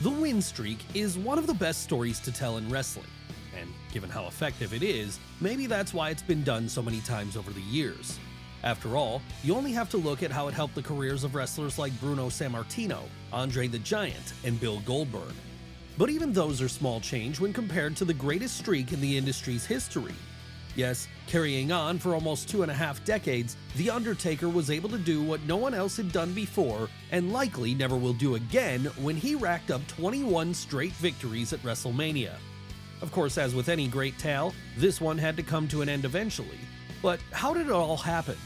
The win streak is one of the best stories to tell in wrestling, and given how effective it is, maybe that's why it's been done so many times over the years. After all, you only have to look at how it helped the careers of wrestlers like Bruno Sammartino, Andre the Giant, and Bill Goldberg. But even those are small change when compared to the greatest streak in the industry's history. Yes, carrying on for almost 2.5 decades, The Undertaker was able to do what no one else had done before and likely never will do again when he racked up 21 straight victories at WrestleMania. Of course, as with any great tale, this one had to come to an end eventually. But how did it all happen?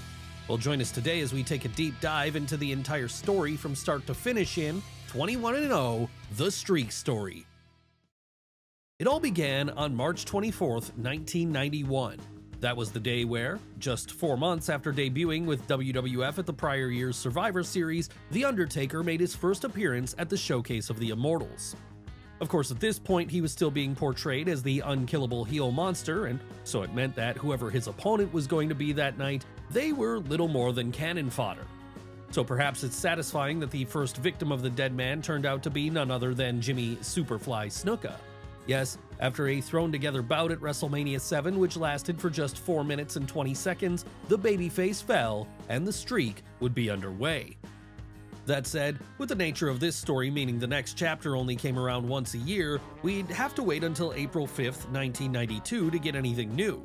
Well, join us today as we take a deep dive into the entire story from start to finish in 21-0, The Streak Story. It all began on March 24th, 1991. That was the day where, just 4 months after debuting with WWF at the prior year's Survivor Series, The Undertaker made his first appearance at the Showcase of the Immortals. Of course, at this point, he was still being portrayed as the unkillable heel monster, and so it meant that whoever his opponent was going to be that night, they were little more than cannon fodder. So perhaps it's satisfying that the first victim of the Deadman turned out to be none other than Jimmy Superfly Snuka. Yes, after a thrown-together bout at WrestleMania 7, which lasted for just 4 minutes and 20 seconds, the babyface fell, and the streak would be underway. That said, with the nature of this story meaning the next chapter only came around once a year, we'd have to wait until April 5th, 1992 to get anything new.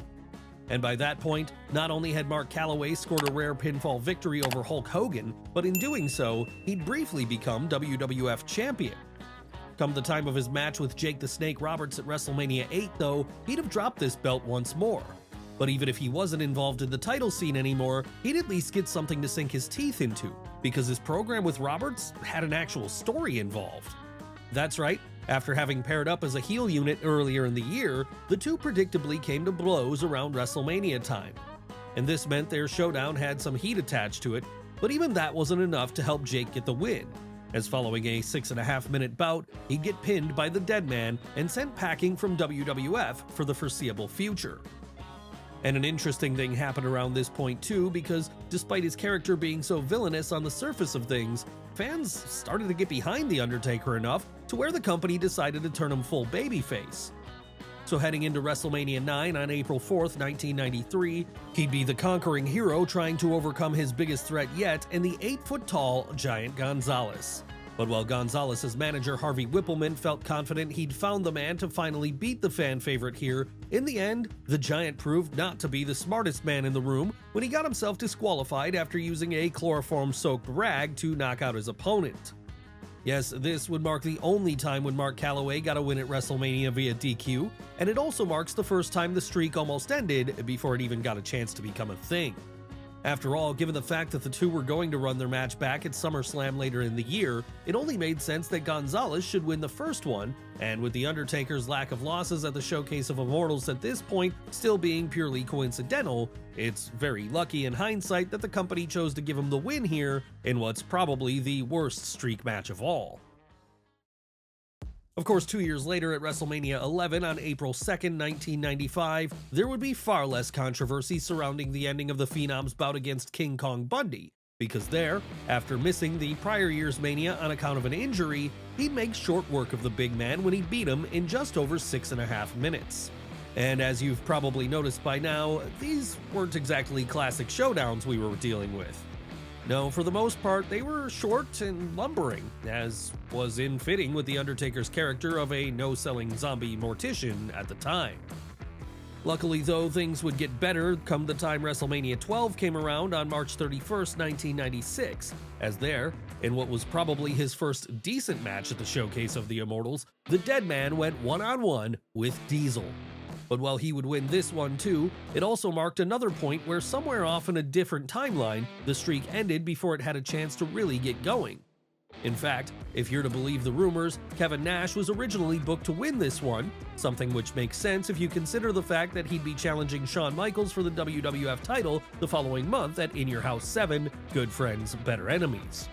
And by that point, not only had Mark Calaway scored a rare pinfall victory over Hulk Hogan, but in doing so, he'd briefly become WWF champion. Come the time of his match with Jake the Snake Roberts at WrestleMania 8, though, he'd have dropped this belt once more. But even if he wasn't involved in the title scene anymore, he'd at least get something to sink his teeth into, because his program with Roberts had an actual story involved. That's right, after having paired up as a heel unit earlier in the year, the two predictably came to blows around WrestleMania time. And this meant their showdown had some heat attached to it, but even that wasn't enough to help Jake get the win, as following a 6.5-minute bout, he'd get pinned by the Deadman and sent packing from WWF for the foreseeable future. And an interesting thing happened around this point too, because despite his character being so villainous on the surface of things, fans started to get behind The Undertaker enough to where the company decided to turn him full babyface. So heading into WrestleMania 9 on April 4th, 1993, he'd be the conquering hero trying to overcome his biggest threat yet in the 8-foot-tall Giant Gonzalez. But while Gonzalez's manager Harvey Whippleman felt confident he'd found the man to finally beat the fan favorite here, in the end, the Giant proved not to be the smartest man in the room when he got himself disqualified after using a chloroform-soaked rag to knock out his opponent. Yes, this would mark the only time when Mark Calaway got a win at WrestleMania via DQ, and it also marks the first time the streak almost ended before it even got a chance to become a thing. After all, given the fact that the two were going to run their match back at SummerSlam later in the year, it only made sense that Gonzalez should win the first one, and with The Undertaker's lack of losses at the Showcase of Immortals at this point still being purely coincidental, it's very lucky in hindsight that the company chose to give him the win here in what's probably the worst streak match of all. Of course, 2 years later at WrestleMania 11 on April 2nd, 1995, there would be far less controversy surrounding the ending of the Phenom's bout against King Kong Bundy, because there, after missing the prior year's Mania on account of an injury, he'd make short work of the big man when he beat him in just over 6.5 minutes. And as you've probably noticed by now, these weren't exactly classic showdowns we were dealing with. No, for the most part, they were short and lumbering, as was in fitting with The Undertaker's character of a no-selling zombie mortician at the time. Luckily though, things would get better come the time WrestleMania 12 came around on March 31st, 1996, as there, in what was probably his first decent match at the Showcase of the Immortals, the Deadman went one-on-one with Diesel. But while he would win this one too, it also marked another point where somewhere off in a different timeline, the streak ended before it had a chance to really get going. In fact, if you're to believe the rumors, Kevin Nash was originally booked to win this one, something which makes sense if you consider the fact that he'd be challenging Shawn Michaels for the WWF title the following month at In Your House 7, Good Friends, Better Enemies.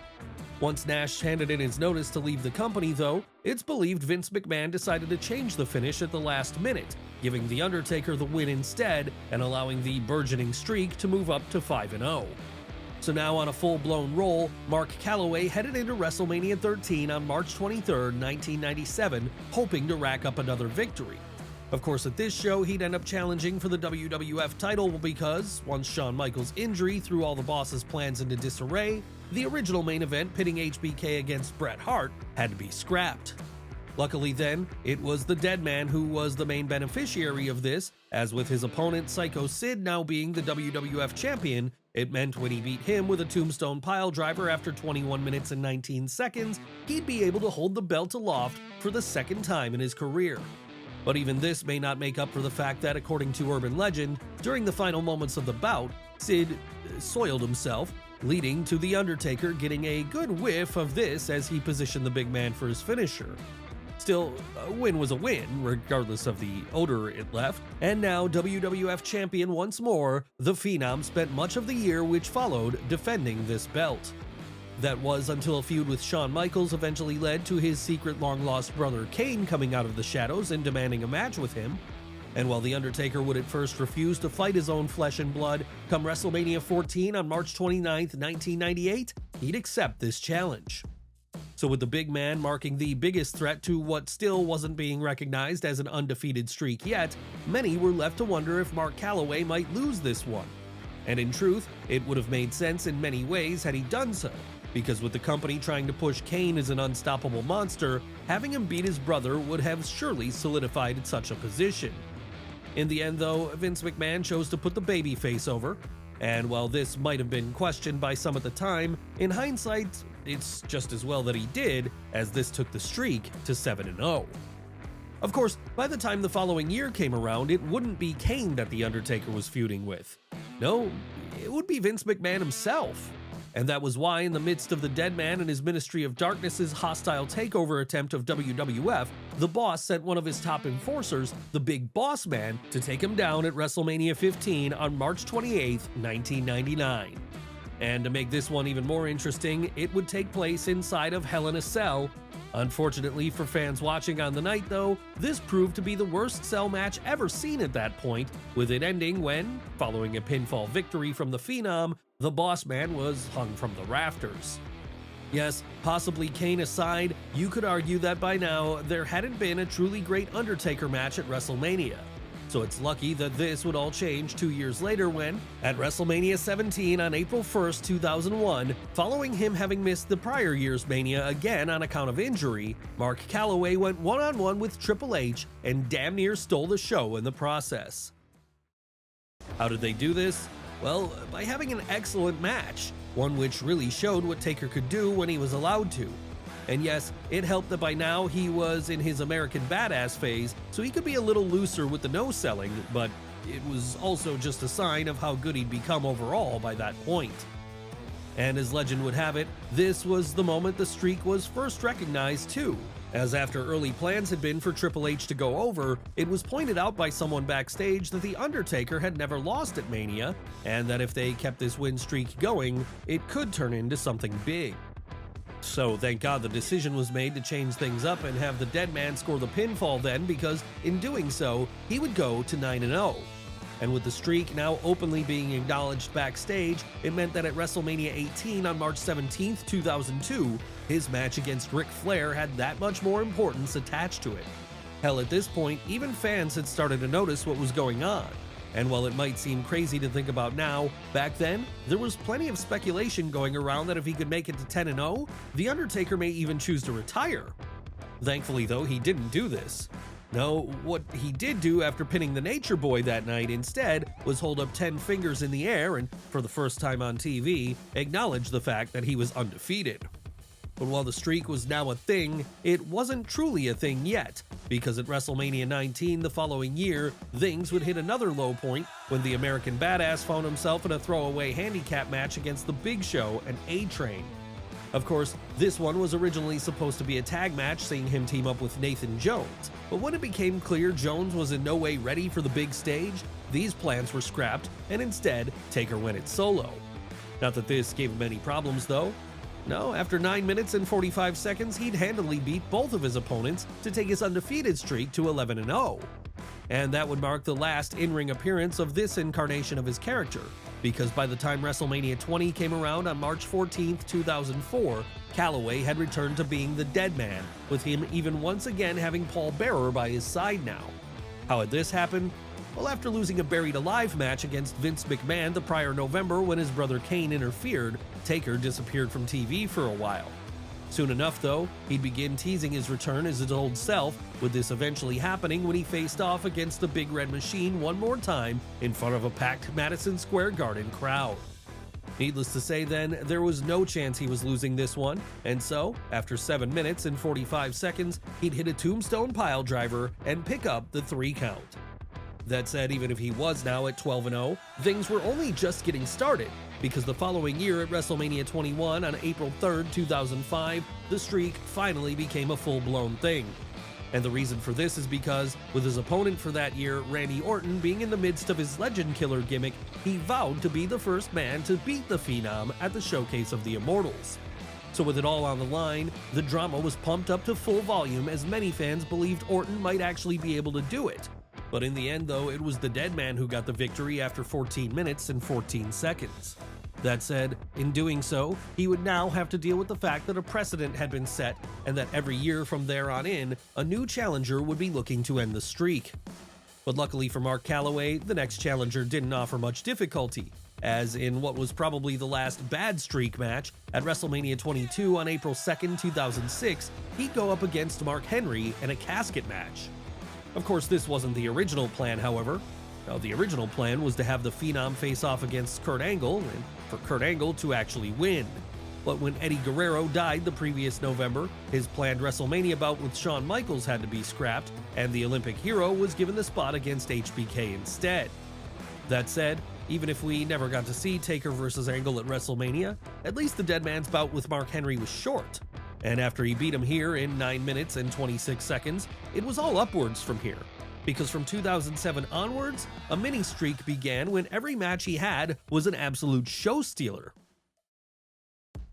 Once Nash handed in his notice to leave the company though, it's believed Vince McMahon decided to change the finish at the last minute, giving The Undertaker the win instead and allowing the burgeoning streak to move up to 5-0. So now on a full-blown roll, Mark Calloway headed into WrestleMania 13 on March 23, 1997, hoping to rack up another victory. Of course, at this show, he'd end up challenging for the WWF title because, once Shawn Michaels' injury threw all the boss's plans into disarray, the original main event pitting HBK against Bret Hart had to be scrapped. Luckily then, it was the Deadman who was the main beneficiary of this, as with his opponent Psycho Sid now being the WWF champion, it meant when he beat him with a tombstone piledriver after 21 minutes and 19 seconds, he'd be able to hold the belt aloft for the second time in his career. But even this may not make up for the fact that, according to urban legend, during the final moments of the bout, Sid soiled himself, leading to The Undertaker getting a good whiff of this as he positioned the big man for his finisher. Still, a win was a win, regardless of the odor it left, and now WWF champion once more, the Phenom spent much of the year which followed defending this belt. That was until a feud with Shawn Michaels eventually led to his secret long-lost brother Kane coming out of the shadows and demanding a match with him. And while The Undertaker would at first refuse to fight his own flesh and blood, come WrestleMania 14 on March 29, 1998, he'd accept this challenge. So with the big man marking the biggest threat to what still wasn't being recognized as an undefeated streak yet, many were left to wonder if Mark Calloway might lose this one. And in truth, it would have made sense in many ways had he done so, because with the company trying to push Kane as an unstoppable monster, having him beat his brother would have surely solidified such a position. In the end though, Vince McMahon chose to put the babyface over, and while this might have been questioned by some at the time, in hindsight, it's just as well that he did, as this took the streak to 7-0. Of course, by the time the following year came around, it wouldn't be Kane that The Undertaker was feuding with. No, it would be Vince McMahon himself. And that was why, in the midst of the Deadman and his Ministry of Darkness's hostile takeover attempt of WWF, the boss sent one of his top enforcers, the Big Boss Man, to take him down at WrestleMania 15 on March 28, 1999. And to make this one even more interesting, it would take place inside of Hell in a Cell. Unfortunately for fans watching on the night though, this proved to be the worst cell match ever seen at that point, with it ending when, following a pinfall victory from the Phenom, the Boss Man was hung from the rafters. Yes, possibly Kane aside, you could argue that by now there hadn't been a truly great Undertaker match at WrestleMania. So it's lucky that this would all change 2 years later when, at WrestleMania 17 on April 1st, 2001, following him having missed the prior year's Mania again on account of injury, Mark Calloway went one-on-one with Triple H and damn near stole the show in the process. How did they do this? Well, by having an excellent match, one which really showed what Taker could do when he was allowed to. And yes, it helped that by now he was in his American Badass phase, so he could be a little looser with the no-selling, but it was also just a sign of how good he'd become overall by that point. And as legend would have it, this was the moment the streak was first recognized too, as after early plans had been for Triple H to go over, it was pointed out by someone backstage that The Undertaker had never lost at Mania, and that if they kept this win streak going, it could turn into something big. So thank God the decision was made to change things up and have the Deadman score the pinfall then, because in doing so, he would go to 9-0. And with the streak now openly being acknowledged backstage, it meant that at WrestleMania 18 on March 17, 2002, his match against Ric Flair had that much more importance attached to it. Hell, at this point, even fans had started to notice what was going on. And while it might seem crazy to think about now, back then, there was plenty of speculation going around that if he could make it to 10-0, The Undertaker may even choose to retire. Thankfully though, he didn't do this. No, what he did do after pinning the Nature Boy that night instead was hold up 10 fingers in the air and, for the first time on TV, acknowledge the fact that he was undefeated. But while the streak was now a thing, it wasn't truly a thing yet, because at WrestleMania 19 the following year, things would hit another low point when the American Badass found himself in a throwaway handicap match against The Big Show and A-Train. Of course, this one was originally supposed to be a tag match, seeing him team up with Nathan Jones, but when it became clear Jones was in no way ready for the big stage, these plans were scrapped, and instead, Taker went it solo. Not that this gave him any problems though. No, after 9 minutes and 45 seconds, he'd handily beat both of his opponents to take his undefeated streak to 11-0. And that would mark the last in-ring appearance of this incarnation of his character, because by the time WrestleMania 20 came around on March 14, 2004, Calaway had returned to being the Deadman, with him even once again having Paul Bearer by his side now. How had this happened? Well, after losing a Buried Alive match against Vince McMahon the prior November when his brother Kane interfered, Taker disappeared from TV for a while. Soon enough, though, he'd begin teasing his return as his old self, with this eventually happening when he faced off against the Big Red Machine one more time in front of a packed Madison Square Garden crowd. Needless to say then, there was no chance he was losing this one, and so, after 7 minutes and 45 seconds, he'd hit a tombstone piledriver and pick up the 3 count. That said, even if he was now at 12-0, things were only just getting started, because the following year at WrestleMania 21 on April 3rd, 2005, the streak finally became a full-blown thing. And the reason for this is because, with his opponent for that year, Randy Orton, being in the midst of his Legend Killer gimmick, he vowed to be the first man to beat the Phenom at the Showcase of the Immortals. So with it all on the line, the drama was pumped up to full volume as many fans believed Orton might actually be able to do it. But in the end, though, it was the Deadman who got the victory after 14 minutes and 14 seconds. That said, in doing so, he would now have to deal with the fact that a precedent had been set and that every year from there on in, a new challenger would be looking to end the streak. But luckily for Mark Calaway, the next challenger didn't offer much difficulty, as in what was probably the last bad streak match, at WrestleMania 22 on April 2nd, 2006, he'd go up against Mark Henry in a casket match. Of course, this wasn't the original plan, however. Now, the original plan was to have the Phenom face off against Kurt Angle, and for Kurt Angle to actually win. But when Eddie Guerrero died the previous November, his planned WrestleMania bout with Shawn Michaels had to be scrapped, and the Olympic hero was given the spot against HBK instead. That said, even if we never got to see Taker vs. Angle at WrestleMania, at least the Deadman's bout with Mark Henry was short. And after he beat him here in 9 minutes and 26 seconds, it was all upwards from here. Because from 2007 onwards, a mini streak began when every match he had was an absolute show stealer.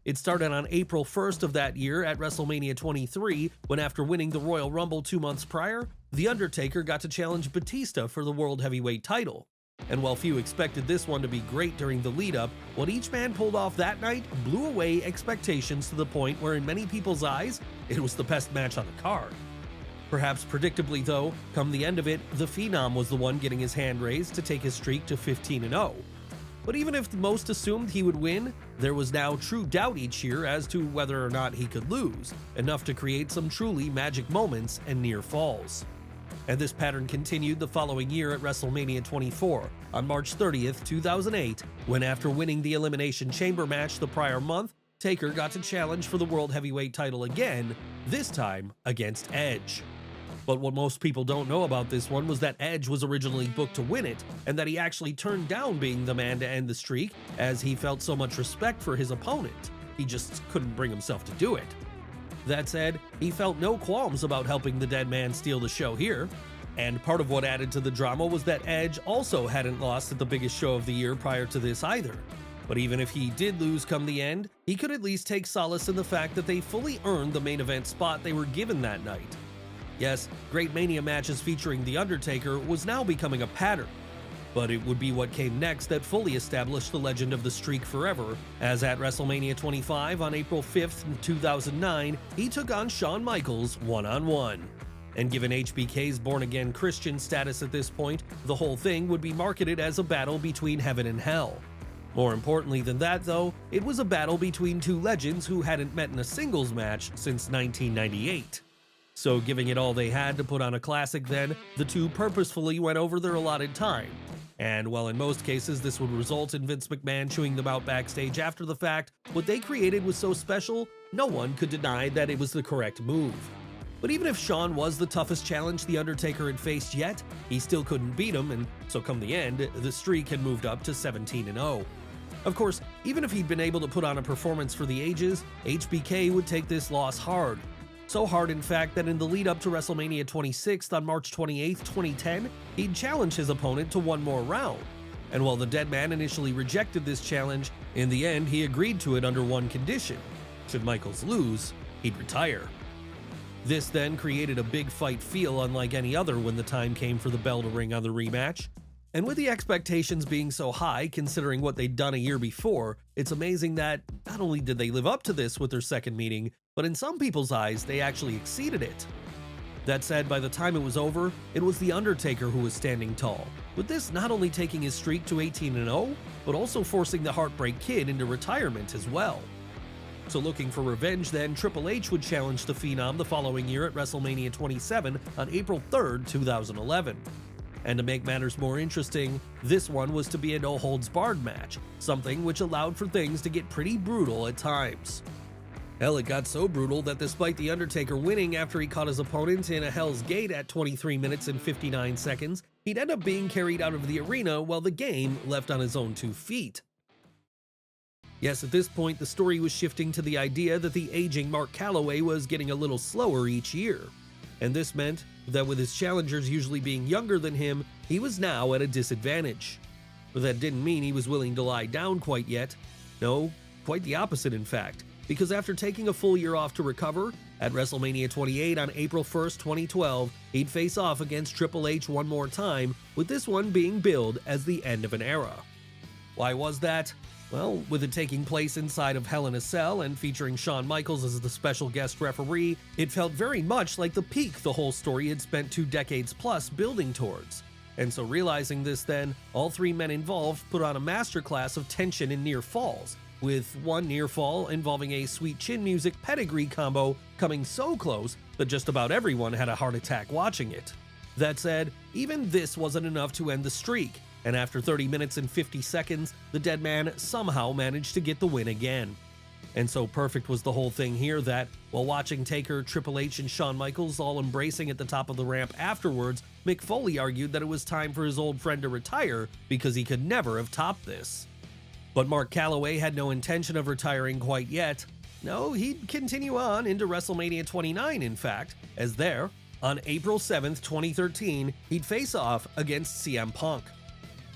It started on April 1st of that year at WrestleMania 23, when after winning the Royal Rumble 2 months prior, The Undertaker got to challenge Batista for the World Heavyweight title. And while few expected this one to be great during the lead-up, what each man pulled off that night blew away expectations to the point where in many people's eyes, it was the best match on the card. Perhaps predictably though, come the end of it, the Phenom was the one getting his hand raised to take his streak to 15-0. But even if most assumed he would win, there was now true doubt each year as to whether or not he could lose, enough to create some truly magic moments and near falls. And this pattern continued the following year at WrestleMania 24, on March 30th, 2008, when after winning the Elimination Chamber match the prior month, Taker got to challenge for the World Heavyweight title again, this time against Edge. But what most people don't know about this one was that Edge was originally booked to win it, and that he actually turned down being the man to end the streak, as he felt so much respect for his opponent. He just couldn't bring himself to do it. That said, he felt no qualms about helping the Deadman steal the show here, and part of what added to the drama was that Edge also hadn't lost at the biggest show of the year prior to this either. But even if he did lose come the end, he could at least take solace in the fact that they fully earned the main event spot they were given that night. Yes, great Mania matches featuring The Undertaker was now becoming a pattern, but it would be what came next that fully established the legend of the streak forever, as at WrestleMania 25 on April 5th, 2009, he took on Shawn Michaels one-on-one. And given HBK's born-again Christian status at this point, the whole thing would be marketed as a battle between heaven and hell. More importantly than that, though, it was a battle between two legends who hadn't met in a singles match since 1998. So giving it all they had to put on a classic then, the two purposefully went over their allotted time. And while in most cases this would result in Vince McMahon chewing them out backstage after the fact, what they created was so special, no one could deny that it was the correct move. But even if Shawn was the toughest challenge The Undertaker had faced yet, he still couldn't beat him, and so come the end, the streak had moved up to 17-0. Of course, even if he'd been able to put on a performance for the ages, HBK would take this loss hard. So hard, in fact, that in the lead-up to WrestleMania 26 on March 28, 2010, he'd challenge his opponent to one more round. And while the Deadman initially rejected this challenge, in the end he agreed to it under one condition. Should Michaels lose, he'd retire. This then created a big fight feel unlike any other when the time came for the bell to ring on the rematch. And with the expectations being so high considering what they'd done a year before, it's amazing that not only did they live up to this with their second meeting, but in some people's eyes, they actually exceeded it. That said, by the time it was over, it was The Undertaker who was standing tall, with this not only taking his streak to 18-0, but also forcing the Heartbreak Kid into retirement as well. So looking for revenge then, Triple H would challenge the Phenom the following year at WrestleMania 27 on April 3rd, 2011. And to make matters more interesting, this one was to be a no-holds-barred match, something which allowed for things to get pretty brutal at times. Hell, it got so brutal that despite The Undertaker winning after he caught his opponent in a Hell's Gate at 23 minutes and 59 seconds, he'd end up being carried out of the arena while the game left on his own 2 feet. Yes, at this point, the story was shifting to the idea that the aging Mark Calaway was getting a little slower each year. And this meant that with his challengers usually being younger than him, he was now at a disadvantage. But that didn't mean he was willing to lie down quite yet. No, quite the opposite in fact, because after taking a full year off to recover, at WrestleMania 28 on April 1st, 2012, he'd face off against Triple H one more time, with this one being billed as the end of an era. Why was that? Well, with it taking place inside of Hell in a Cell and featuring Shawn Michaels as the special guest referee, it felt very much like the peak the whole story had spent 2 decades plus building towards. And so realizing this then, all 3 men involved put on a masterclass of tension and near falls, with one near fall involving a sweet chin music pedigree combo coming so close that just about everyone had a heart attack watching it. That said, even this wasn't enough to end the streak, and after 30 minutes and 50 seconds, the Deadman somehow managed to get the win again. And so perfect was the whole thing here that, while watching Taker, Triple H, and Shawn Michaels all embracing at the top of the ramp afterwards, Mick Foley argued that it was time for his old friend to retire because he could never have topped this. But Mark Calaway had no intention of retiring quite yet. No, he'd continue on into WrestleMania 29 in fact, as there, on April 7th, 2013, he'd face off against CM Punk.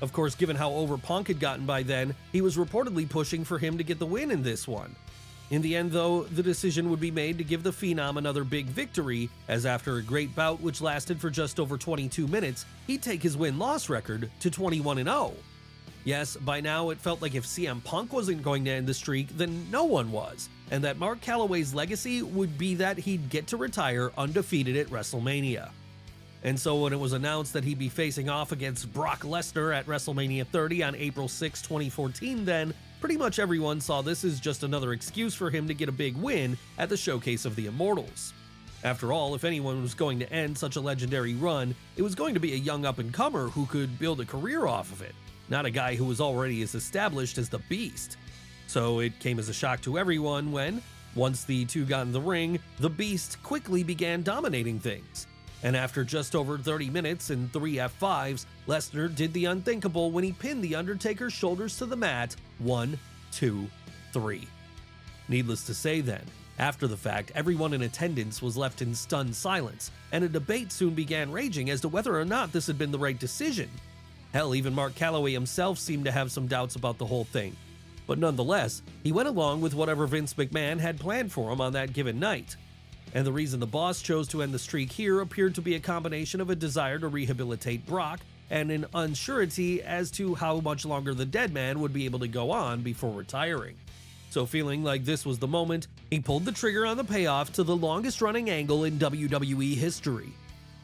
Of course, given how over Punk had gotten by then, he was reportedly pushing for him to get the win in this one. In the end, though, the decision would be made to give the Phenom another big victory, as after a great bout which lasted for just over 22 minutes, he'd take his win-loss record to 21-0. Yes, by now it felt like if CM Punk wasn't going to end the streak, then no one was, and that Mark Calaway's legacy would be that he'd get to retire undefeated at WrestleMania. And so when it was announced that he'd be facing off against Brock Lesnar at WrestleMania 30 on April 6, 2014 then, pretty much everyone saw this as just another excuse for him to get a big win at the Showcase of the Immortals. After all, if anyone was going to end such a legendary run, it was going to be a young up-and-comer who could build a career off of it, not a guy who was already as established as the Beast. So it came as a shock to everyone when, once the two got in the ring, the Beast quickly began dominating things. And after just over 30 minutes and 3 F5s, Lesnar did the unthinkable when he pinned The Undertaker's shoulders to the mat 1, 2, 3. Needless to say then, after the fact, everyone in attendance was left in stunned silence, and a debate soon began raging as to whether or not this had been the right decision. Hell, even Mark Calaway himself seemed to have some doubts about the whole thing. But nonetheless, he went along with whatever Vince McMahon had planned for him on that given night. And the reason the boss chose to end the streak here appeared to be a combination of a desire to rehabilitate Brock and an unsurety as to how much longer the Deadman would be able to go on before retiring. So feeling like this was the moment, he pulled the trigger on the payoff to the longest running angle in WWE history.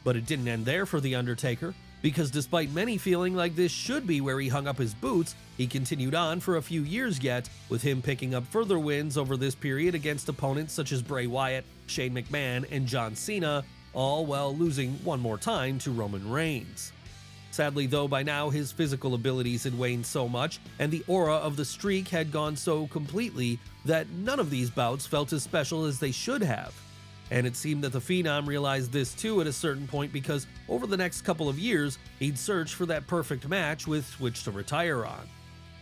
But it didn't end there for The Undertaker, because despite many feeling like this should be where he hung up his boots, he continued on for a few years yet, with him picking up further wins over this period against opponents such as Bray Wyatt, Shane McMahon, and John Cena, all while losing one more time to Roman Reigns. Sadly though, by now his physical abilities had waned so much, and the aura of the streak had gone so completely, that none of these bouts felt as special as they should have. And it seemed that the Phenom realized this too at a certain point, because over the next couple of years, he'd search for that perfect match with which to retire on.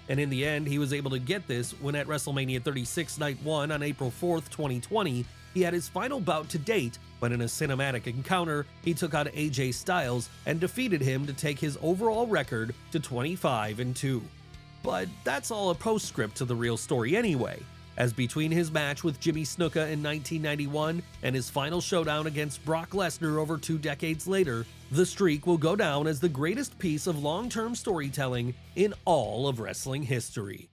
And in the end, he was able to get this when at WrestleMania 36 Night 1 on April 4th, 2020, he had his final bout to date when in a cinematic encounter, he took on AJ Styles and defeated him to take his overall record to 25-2. But that's all a postscript to the real story anyway. as between his match with Jimmy Snuka in 1991 and his final showdown against Brock Lesnar over 2 decades later, the streak will go down as the greatest piece of long-term storytelling in all of wrestling history.